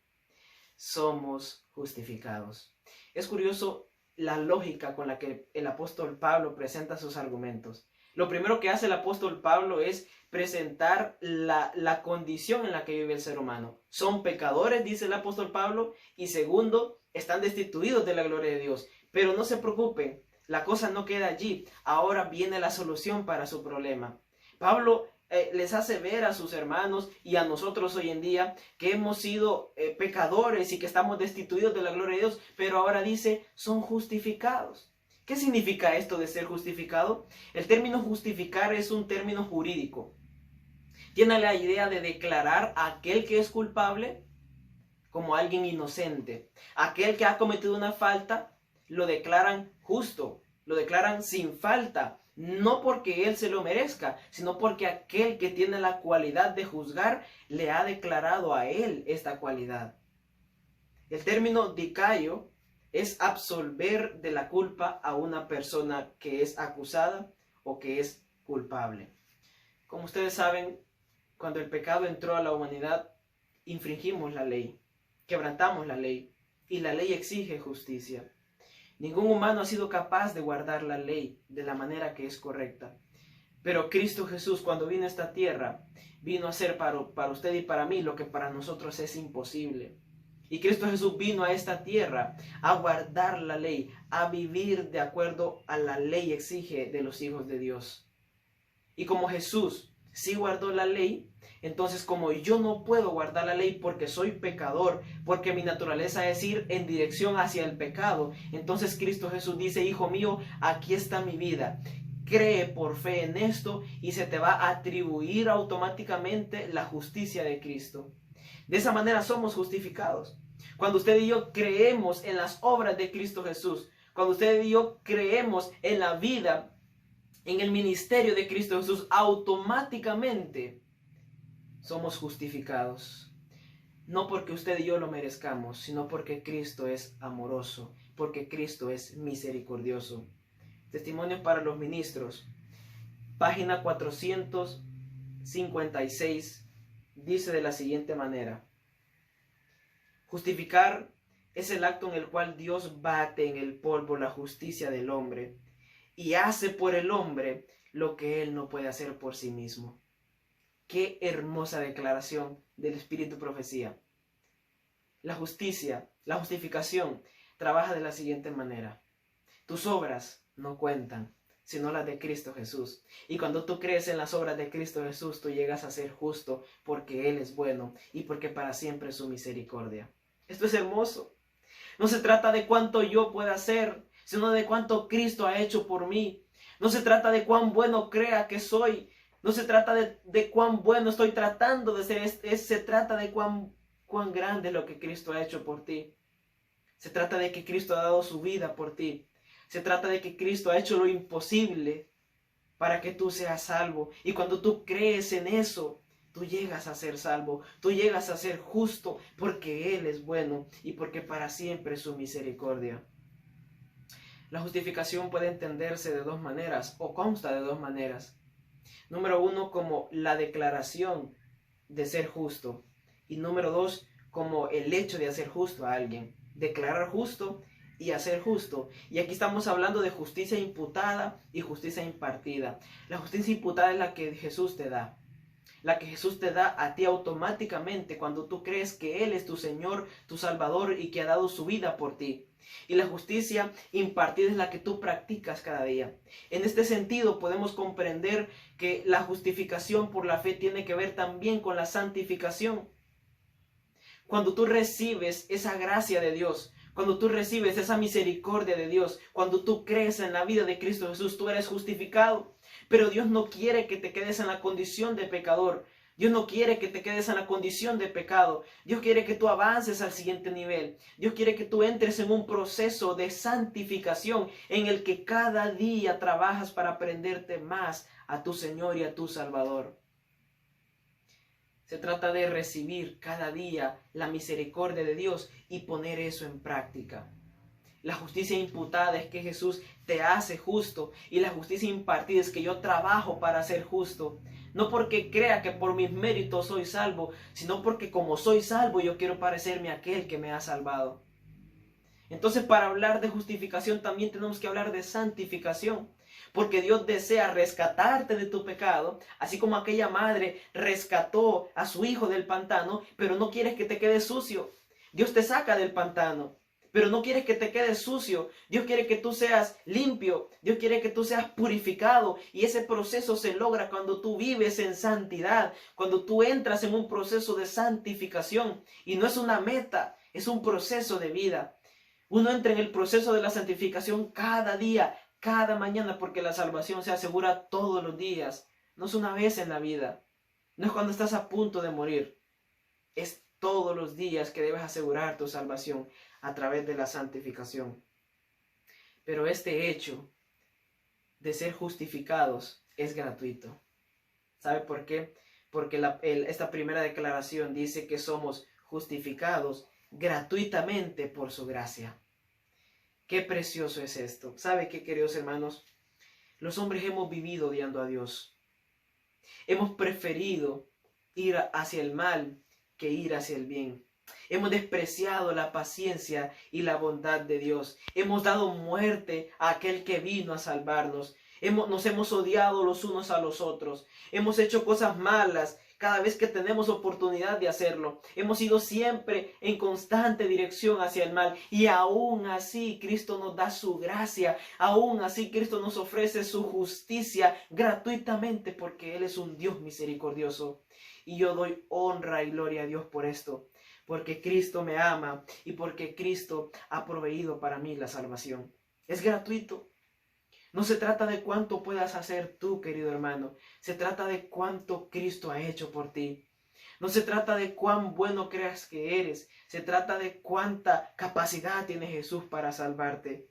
Somos justificados. Es curioso la lógica con la que el apóstol Pablo presenta sus argumentos. Lo primero que hace el apóstol Pablo es presentar la condición en la que vive el ser humano. Son pecadores, dice el apóstol Pablo, y segundo, están destituidos de la gloria de Dios. Pero no se preocupen, la cosa no queda allí. Ahora viene la solución para su problema. Pablo les hace ver a sus hermanos y a nosotros hoy en día que hemos sido pecadores y que estamos destituidos de la gloria de Dios, pero ahora dice, son justificados. ¿Qué significa esto de ser justificado? El término justificar es un término jurídico. Tiene la idea de declarar a aquel que es culpable como alguien inocente. Aquel que ha cometido una falta lo declaran justo, lo declaran sin falta. No porque él se lo merezca, sino porque aquel que tiene la cualidad de juzgar le ha declarado a él esta cualidad. El término dikaio es absolver de la culpa a una persona que es acusada o que es culpable. Como ustedes saben, cuando el pecado entró a la humanidad, infringimos la ley, quebrantamos la ley, y la ley exige justicia. Ningún humano ha sido capaz de guardar la ley de la manera que es correcta. Pero Cristo Jesús, cuando vino a esta tierra, vino a hacer para usted y para mí lo que para nosotros es imposible. Y Cristo Jesús vino a esta tierra a guardar la ley, a vivir de acuerdo a la ley exige de los hijos de Dios. Y como Jesús sí guardó la ley, entonces como yo no puedo guardar la ley porque soy pecador, porque mi naturaleza es ir en dirección hacia el pecado, entonces Cristo Jesús dice, hijo mío, aquí está mi vida. Cree por fe en esto y se te va a atribuir automáticamente la justicia de Cristo. De esa manera somos justificados. Cuando usted y yo creemos en las obras de Cristo Jesús, cuando usted y yo creemos en la vida, en el ministerio de Cristo Jesús, automáticamente somos justificados. No porque usted y yo lo merezcamos, sino porque Cristo es amoroso, porque Cristo es misericordioso. Testimonios para los ministros. Página 456 dice de la siguiente manera: justificar es el acto en el cual Dios bate en el polvo la justicia del hombre y hace por el hombre lo que él no puede hacer por sí mismo. Qué hermosa declaración del Espíritu Profecía. La justicia, la justificación, trabaja de la siguiente manera. Tus obras no cuentan, sino las de Cristo Jesús. Y cuando tú crees en las obras de Cristo Jesús, tú llegas a ser justo porque Él es bueno y porque para siempre es su misericordia. Esto es hermoso. No se trata de cuánto yo pueda hacer, sino de cuánto Cristo ha hecho por mí. No se trata de cuán bueno crea que soy. No se trata de cuán bueno estoy tratando de ser. Se trata de cuán grande es lo que Cristo ha hecho por ti. Se trata de que Cristo ha dado su vida por ti. Se trata de que Cristo ha hecho lo imposible para que tú seas salvo. Y cuando tú crees en eso, tú llegas a ser salvo. Tú llegas a ser justo porque Él es bueno y porque para siempre es su misericordia. La justificación puede entenderse de dos maneras o consta de dos maneras. Número uno, como la declaración de ser justo. Y número dos, como el hecho de hacer justo a alguien. Declarar justo y hacer justo. Y aquí estamos hablando de justicia imputada y justicia impartida. La justicia imputada es la que Jesús te da. La que Jesús te da a ti automáticamente cuando tú crees que Él es tu Señor, tu Salvador y que ha dado su vida por ti. Y la justicia impartida es la que tú practicas cada día. En este sentido podemos comprender que la justificación por la fe tiene que ver también con la santificación. Cuando tú recibes esa gracia de Dios, cuando tú recibes esa misericordia de Dios, cuando tú crees en la vida de Cristo Jesús, tú eres justificado. Pero Dios no quiere que te quedes en la condición de pecador. Dios no quiere que te quedes en la condición de pecado. Dios quiere que tú avances al siguiente nivel. Dios quiere que tú entres en un proceso de santificación en el que cada día trabajas para aprenderte más a tu Señor y a tu Salvador. Se trata de recibir cada día la misericordia de Dios y poner eso en práctica. La justicia imputada es que Jesús te hace justo y la justicia impartida es que yo trabajo para ser justo. No porque crea que por mis méritos soy salvo, sino porque como soy salvo yo quiero parecerme a aquel que me ha salvado. Entonces para hablar de justificación también tenemos que hablar de santificación. Porque Dios desea rescatarte de tu pecado, así como aquella madre rescató a su hijo del pantano, pero no quieres que te quedes sucio. Dios te saca del pantano, pero no quieres que te quedes sucio. Dios quiere que tú seas limpio, Dios quiere que tú seas purificado, y ese proceso se logra cuando tú vives en santidad, cuando tú entras en un proceso de santificación, y no es una meta, es un proceso de vida. Uno entra en el proceso de la santificación cada día, cada mañana, porque la salvación se asegura todos los días. No es una vez en la vida. No es cuando estás a punto de morir. Es todos los días que debes asegurar tu salvación a través de la santificación. Pero este hecho de ser justificados es gratuito. ¿Sabe por qué? Porque esta primera declaración dice que somos justificados gratuitamente por su gracia. Qué precioso es esto. ¿Sabe qué, queridos hermanos? Los hombres hemos vivido odiando a Dios. Hemos preferido ir hacia el mal que ir hacia el bien. Hemos despreciado la paciencia y la bondad de Dios. Hemos dado muerte a aquel que vino a salvarnos. Nos hemos odiado los unos a los otros. Hemos hecho cosas malas cada vez que tenemos oportunidad de hacerlo. Hemos ido siempre en constante dirección hacia el mal. Y aún así Cristo nos da su gracia. Aún así Cristo nos ofrece su justicia gratuitamente, porque Él es un Dios misericordioso. Y yo doy honra y gloria a Dios por esto, porque Cristo me ama y porque Cristo ha proveído para mí la salvación. Es gratuito. No se trata de cuánto puedas hacer tú, querido hermano. Se trata de cuánto Cristo ha hecho por ti. No se trata de cuán bueno creas que eres. Se trata de cuánta capacidad tiene Jesús para salvarte.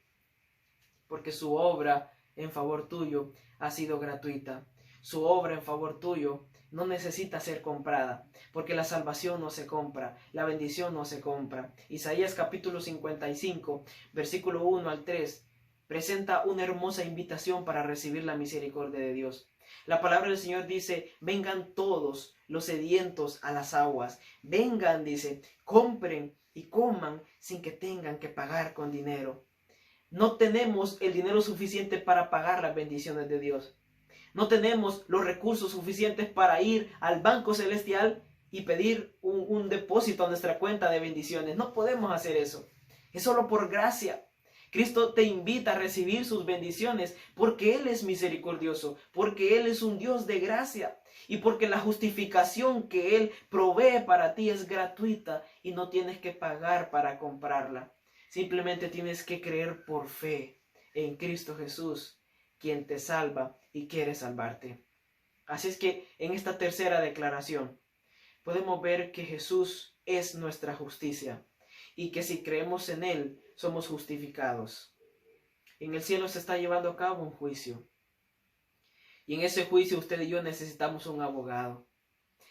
Porque su obra en favor tuyo ha sido gratuita. Su obra en favor tuyo no necesita ser comprada, porque la salvación no se compra, la bendición no se compra. Isaías capítulo 55, versículo 1 al 3, presenta una hermosa invitación para recibir la misericordia de Dios. La palabra del Señor dice: vengan todos los sedientos a las aguas. Vengan, dice, compren y coman sin que tengan que pagar con dinero. No tenemos el dinero suficiente para pagar las bendiciones de Dios. No tenemos los recursos suficientes para ir al banco celestial y pedir un depósito a nuestra cuenta de bendiciones. No podemos hacer eso. Es solo por gracia. Cristo te invita a recibir sus bendiciones porque Él es misericordioso, porque Él es un Dios de gracia y porque la justificación que Él provee para ti es gratuita y no tienes que pagar para comprarla. Simplemente tienes que creer por fe en Cristo Jesús, quien te salva y quiere salvarte. Así es que en esta tercera declaración podemos ver que Jesús es nuestra justicia y que si creemos en Él somos justificados. En el cielo se está llevando a cabo un juicio y en ese juicio usted y yo necesitamos un abogado.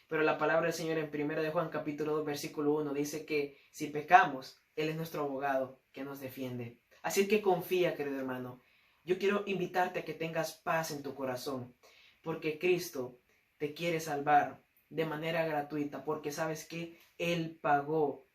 Pero la palabra del Señor en 1 de Juan capítulo 2 versículo 1 dice que si pecamos, Él es nuestro abogado que nos defiende. Así es que confía, querido hermano. Yo quiero invitarte a que tengas paz en tu corazón, porque Cristo te quiere salvar de manera gratuita, porque sabes que Él pagó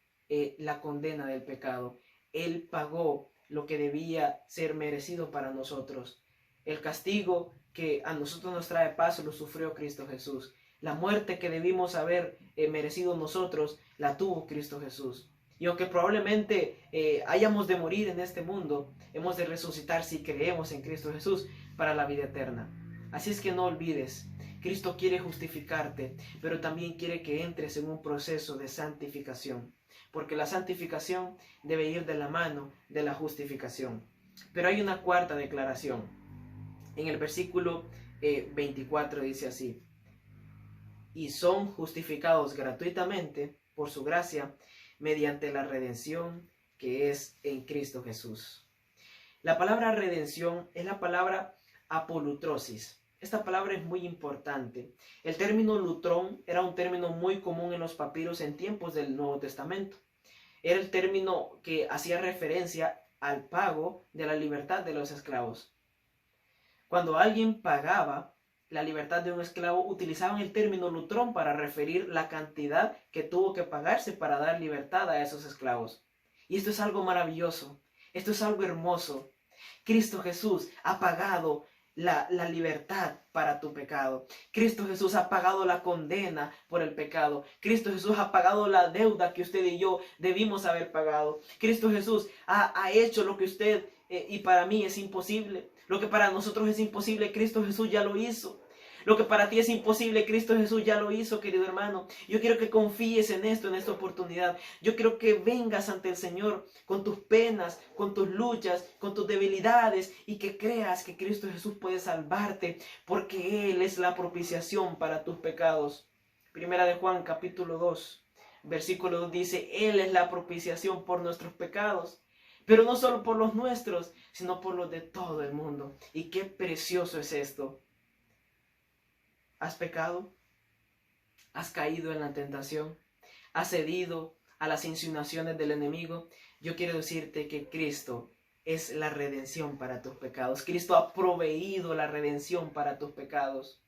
la condena del pecado. Él pagó lo que debía ser merecido para nosotros. El castigo que a nosotros nos trae paz lo sufrió Cristo Jesús. La muerte que debimos haber merecido nosotros, la tuvo Cristo Jesús. Y aunque probablemente hayamos de morir en este mundo, hemos de resucitar si creemos en Cristo Jesús para la vida eterna. Así es que no olvides, Cristo quiere justificarte, pero también quiere que entres en un proceso de santificación, porque la santificación debe ir de la mano de la justificación. Pero hay una cuarta declaración. En el versículo 24 dice así: y son justificados gratuitamente por su gracia, mediante la redención que es en Cristo Jesús. La palabra redención es la palabra apolutrosis. Esta palabra es muy importante. El término lutrón era un término muy común en los papiros en tiempos del Nuevo Testamento. Era el término que hacía referencia al pago de la libertad de los esclavos. Cuando alguien pagaba la libertad de un esclavo, utilizaban el término lutrón para referir la cantidad que tuvo que pagarse para dar libertad a esos esclavos. Y esto es algo maravilloso, esto es algo hermoso. Cristo Jesús ha pagado la libertad para tu pecado. Cristo Jesús ha pagado la condena por el pecado. Cristo Jesús ha pagado la deuda que usted y yo debimos haber pagado. Cristo Jesús ha hecho lo que usted y para mí es imposible. Lo que para nosotros es imposible, Cristo Jesús ya lo hizo. Lo que para ti es imposible, Cristo Jesús ya lo hizo, querido hermano. Yo quiero que confíes en esto, en esta oportunidad. Yo quiero que vengas ante el Señor con tus penas, con tus luchas, con tus debilidades y que creas que Cristo Jesús puede salvarte porque Él es la propiciación para tus pecados. Primera de Juan capítulo 2, versículo 2 dice: Él es la propiciación por nuestros pecados. Pero no solo por los nuestros, sino por los de todo el mundo. Y qué precioso es esto. ¿Has pecado? ¿Has caído en la tentación? ¿Has cedido a las insinuaciones del enemigo? Yo quiero decirte que Cristo es la redención para tus pecados. Cristo ha proveído la redención para tus pecados.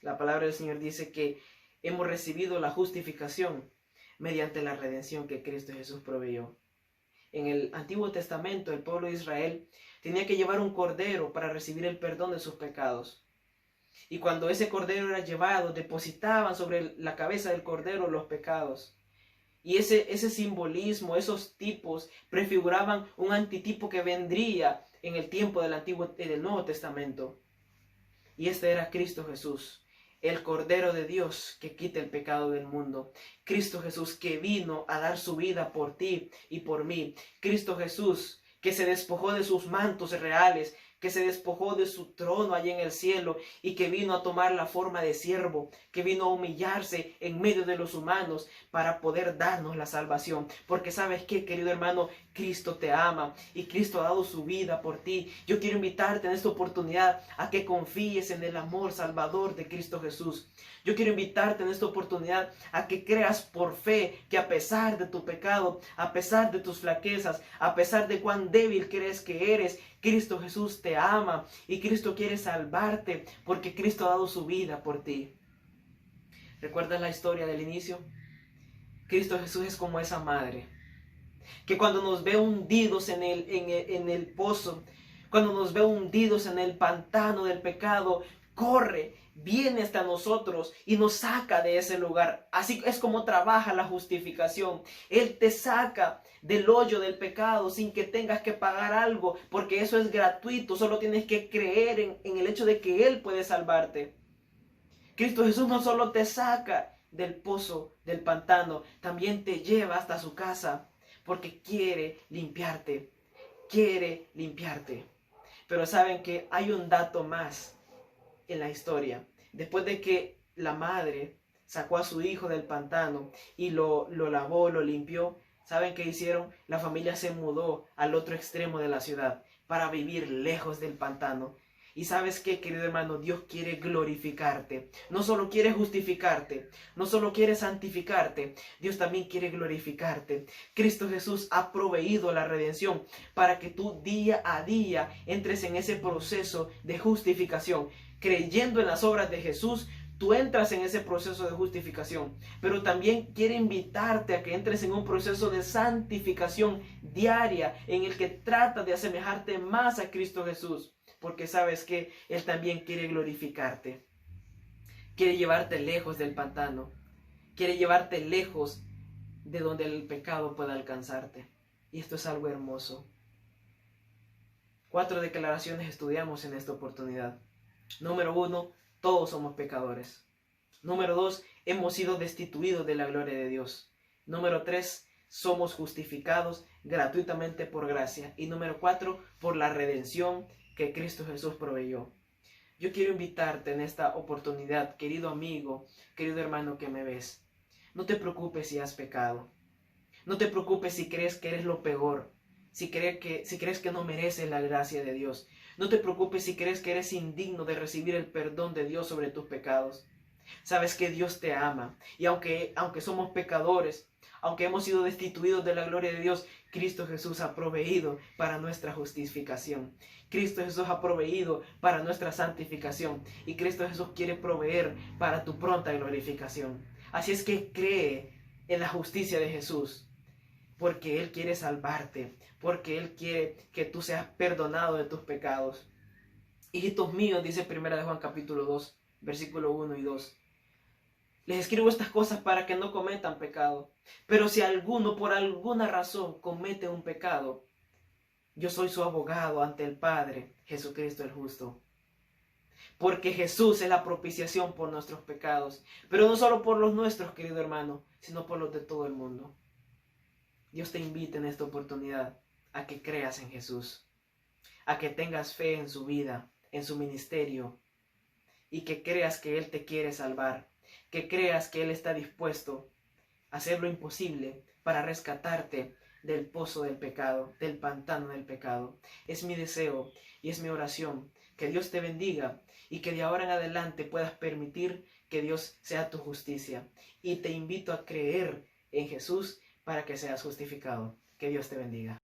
La palabra del Señor dice que hemos recibido la justificación mediante la redención que Cristo Jesús proveyó. En el Antiguo Testamento, el pueblo de Israel tenía que llevar un cordero para recibir el perdón de sus pecados. Y cuando ese cordero era llevado, depositaban sobre la cabeza del cordero los pecados. Y ese simbolismo, esos tipos, prefiguraban un antitipo que vendría en el tiempo del Antiguo y del Nuevo Testamento. Y este era Cristo Jesús, el Cordero de Dios que quita el pecado del mundo. Cristo Jesús que vino a dar su vida por ti y por mí. Cristo Jesús que se despojó de sus mantos reales, que se despojó de su trono allá en el cielo y que vino a tomar la forma de siervo, que vino a humillarse en medio de los humanos para poder darnos la salvación. Porque ¿sabes qué, querido hermano? Cristo te ama y Cristo ha dado su vida por ti. Yo quiero invitarte en esta oportunidad a que confíes en el amor salvador de Cristo Jesús. Yo quiero invitarte en esta oportunidad a que creas por fe que a pesar de tu pecado, a pesar de tus flaquezas, a pesar de cuán débil crees que eres, Cristo Jesús te ama y Cristo quiere salvarte porque Cristo ha dado su vida por ti. ¿Recuerdas la historia del inicio? Cristo Jesús es como esa madre que cuando nos ve hundidos en el pozo, cuando nos ve hundidos en el pantano del pecado, corre, viene hasta nosotros y nos saca de ese lugar. Así es como trabaja la justificación. Él te saca del hoyo del pecado sin que tengas que pagar algo, porque eso es gratuito. Solo tienes que creer en el hecho de que Él puede salvarte. Cristo Jesús no solo te saca del pozo, del pantano, también te lleva hasta su casa, porque quiere limpiarte. Quiere limpiarte. Pero saben que hay un dato más en la historia. Después de que la madre sacó a su hijo del pantano y lo lavó, lo limpió, ¿saben qué hicieron? La familia se mudó al otro extremo de la ciudad para vivir lejos del pantano. Y ¿sabes qué, querido hermano? Dios quiere glorificarte. No solo quiere justificarte, no solo quiere santificarte, Dios también quiere glorificarte. Cristo Jesús ha proveído la redención para que tú día a día entres en ese proceso de justificación. Creyendo en las obras de Jesús, tú entras en ese proceso de justificación. Pero también quiere invitarte a que entres en un proceso de santificación diaria en el que trata de asemejarte más a Cristo Jesús. Porque sabes que Él también quiere glorificarte. Quiere llevarte lejos del pantano. Quiere llevarte lejos de donde el pecado pueda alcanzarte. Y esto es algo hermoso. 4 declaraciones estudiamos en esta oportunidad. Número 1, todos somos pecadores. Número 2, hemos sido destituidos de la gloria de Dios. Número 3, somos justificados gratuitamente por gracia. Y número 4, por la redención que Cristo Jesús proveyó. Yo quiero invitarte en esta oportunidad, querido amigo, querido hermano que me ves. No te preocupes si has pecado. No te preocupes si crees que eres lo peor. Si crees que no mereces la gracia de Dios. No te preocupes si crees que eres indigno de recibir el perdón de Dios sobre tus pecados. Sabes que Dios te ama. Y aunque somos pecadores, aunque hemos sido destituidos de la gloria de Dios, Cristo Jesús ha proveído para nuestra justificación. Cristo Jesús ha proveído para nuestra santificación. Y Cristo Jesús quiere proveer para tu pronta glorificación. Así es que cree en la justicia de Jesús. Porque Él quiere salvarte. Porque Él quiere que tú seas perdonado de tus pecados. Hijitos míos, dice 1 Juan capítulo 2, versículo 1 y 2. Les escribo estas cosas para que no cometan pecado. Pero si alguno por alguna razón comete un pecado, yo soy su abogado ante el Padre, Jesucristo el justo. Porque Jesús es la propiciación por nuestros pecados. Pero no solo por los nuestros, querido hermano, sino por los de todo el mundo. Dios te invita en esta oportunidad a que creas en Jesús. A que tengas fe en su vida, en su ministerio. Y que creas que Él te quiere salvar. Que creas que Él está dispuesto a hacer lo imposible para rescatarte del pozo del pecado, del pantano del pecado. Es mi deseo y es mi oración que Dios te bendiga y que de ahora en adelante puedas permitir que Dios sea tu justicia. Y te invito a creer en Jesús para que seas justificado. Que Dios te bendiga.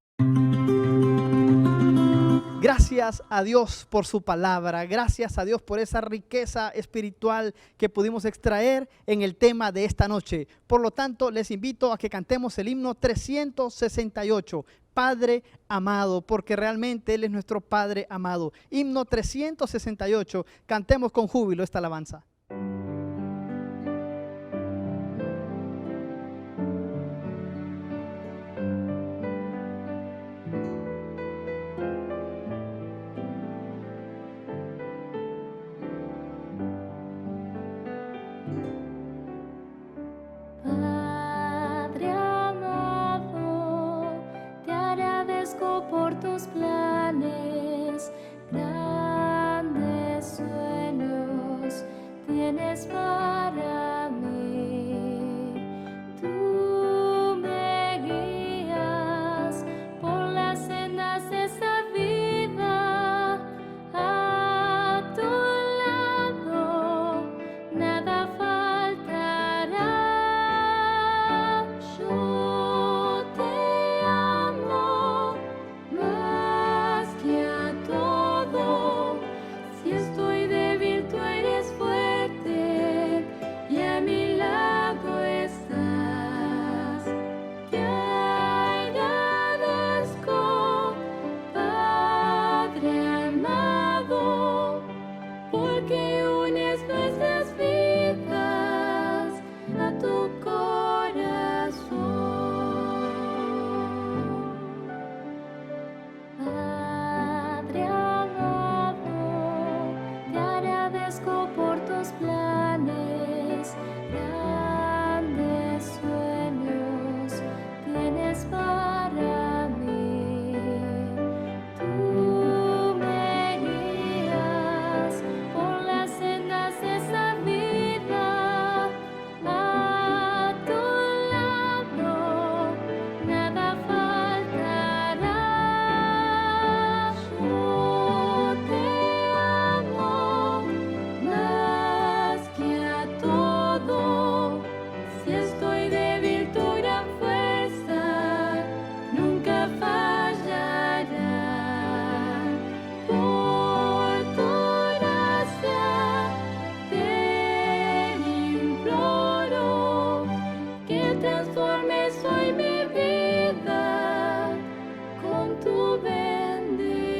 Gracias a Dios por su palabra, gracias a Dios por esa riqueza espiritual que pudimos extraer en el tema de esta noche. Por lo tanto, les invito a que cantemos el himno 368, Padre amado, porque realmente Él es nuestro Padre amado. Himno 368, cantemos con júbilo esta alabanza. Por tus planes, grandes sueños tienes para mí. Tú me guías por las sendas de esa vida. A tu lado nada faltará. Yo te amo más que a todo. Si estoy débil, tú eres fuerte y a mi lado estás. Te agradezco, Padre amado, porque unes nuestras vidas a tu corazón. Padre amado, te agradezco por tus planes, grandes sueños tienes para mí. Tú me guías por las sendas de esa vida. A tu lado nada faltará. Yo te amo más que a todo. Si estoy débil, tu gran fuerza nunca fallará. Por tu gracia te imploro que transformes hoy mi vida con tu bendición.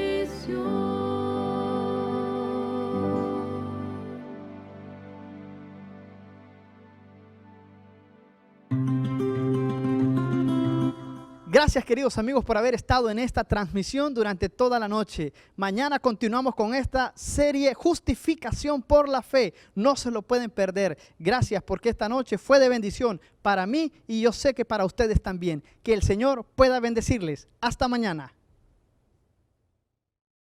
Gracias, queridos amigos, por haber estado en esta transmisión durante toda la noche. Mañana continuamos con esta serie Justificación por la Fe. No se lo pueden perder. Gracias porque esta noche fue de bendición para mí y yo sé que para ustedes también. Que el Señor pueda bendecirles. Hasta mañana.